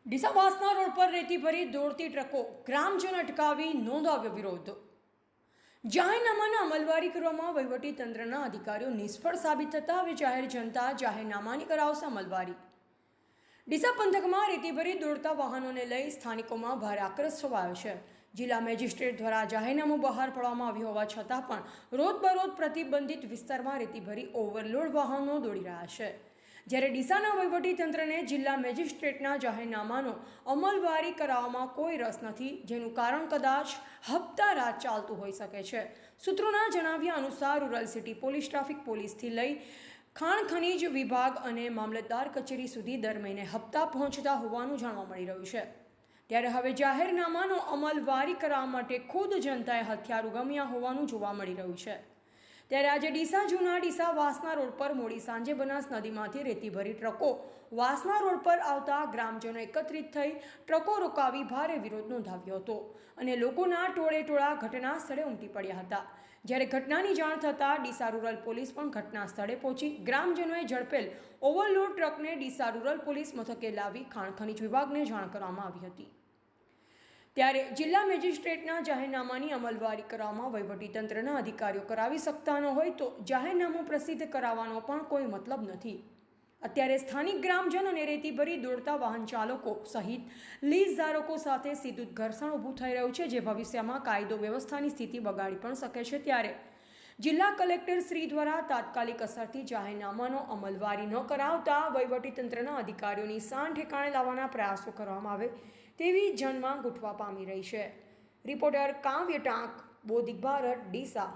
ડીસાવાસના road પર રેતી ભરી દોડતી ટ્રકો, ગ્રામજન અટકાવી નોંધાવ્યો વિરોધ. જાહેરનામાના અમલવારી કરવામાં વહીવટી તંત્રના અધિકારીઓ નિષ્ફળ સાબિત થતા હવે જાહેર જનતા જાહેરનામાની કરાવશે અમલવારી. ડીસા પંથકમાં રેતી ભરી દોડતા વાહનોને લઈ સ્થાનિકોમાં ભારે આક્રોશ છવાયો છે. જિલ્લા મેજિસ્ટ્રેટ દ્વારા જાહેરનામું બહાર પાડવામાં આવ્યું હોવા છતાં પણ રોજબરોજ પ્રતિબંધિત વિસ્તારમાં રેતી ભરી ઓવરલોડ વાહનો દોડી રહ્યા છે. જ્યારે ડીસાના વહીવટીતંત્રને જિલ્લા મેજિસ્ટ્રેટના જાહેરનામાનો અમલવારી કરાવવામાં કોઈ રસ નથી, જેનું કારણ કદાચ હપ્તા રાજ ચાલતું હોઈ શકે છે. સૂત્રોના જણાવ્યા અનુસાર રૂરલ સિટી પોલીસ, ટ્રાફિક પોલીસથી લઈ ખાણ ખનીજ વિભાગ અને મામલતદાર કચેરી સુધી દર મહિને હપ્તા પહોંચતા હોવાનું જાણવા મળી રહ્યું છે. ત્યારે હવે જાહેરનામાનો અમલવારી કરાવવા માટે ખુદ જનતાએ હથિયાર ઉગમ્યા હોવાનું જોવા મળી રહ્યું છે. ત્યારે આજે ડીસા જૂના ડીસા વાસના રોડ પર મોડી સાંજે બનાસ નદીમાંથી રેતી ભરી ટ્રકો વાસના રોડ પર આવતા ગ્રામજનો એકત્રિત થઈ ટ્રકો રોકાવી ભારે વિરોધ નોંધાવ્યો હતો અને લોકોના ટોળે ઘટના સ્થળે ઉમટી પડ્યા હતા. જ્યારે ઘટનાની જાણ થતાં ડીસા રૂરલ પોલીસ પણ ઘટના સ્થળે પહોંચી ગ્રામજનોએ ઝડપેલ ઓવરલોડ ટ્રકને ડીસા રૂરલ પોલીસ મથકે લાવી ખાણ ખનીજ વિભાગને જાણ કરવામાં આવી હતી. ત્યારે જિલ્લા મેજિસ્ટ્રેટના જાહેરનામાની અમલવારી કરવામાં વહીવટીતંત્રના અધિકારીઓ કરાવી શકતા ન હોય તો જાહેરનામું પ્રસિદ્ધ કરાવવાનો પણ કોઈ મતલબ નથી. અત્યારે સ્થાનિક ગ્રામજન અને રેતી ભરી દોડતા વાહન ચાલકો સહિત લીઝ ધારકો સાથે સીધું ઘર્ષણ ઊભું થઈ રહ્યું છે, જે ભવિષ્યમાં કાયદો વ્યવસ્થાની સ્થિતિ બગાડી પણ શકે છે. ત્યારે જિલ્લા કલેક્ટર શ્રી દ્વારા તાત્કાલિક અસરથી જાહેરનામાનો અમલવારી ન કરાવતા વહીવટીતંત્રના અધિકારીઓની શાન ઠેકાણે લાવવાના પ્રયાસો કરવામાં આવે તેવી જનમાંગ ઉઠવા પામી રહી છે. રિપોર્ટર કાવ્ય ટાંક, બોધિક ભારત, ડીસા.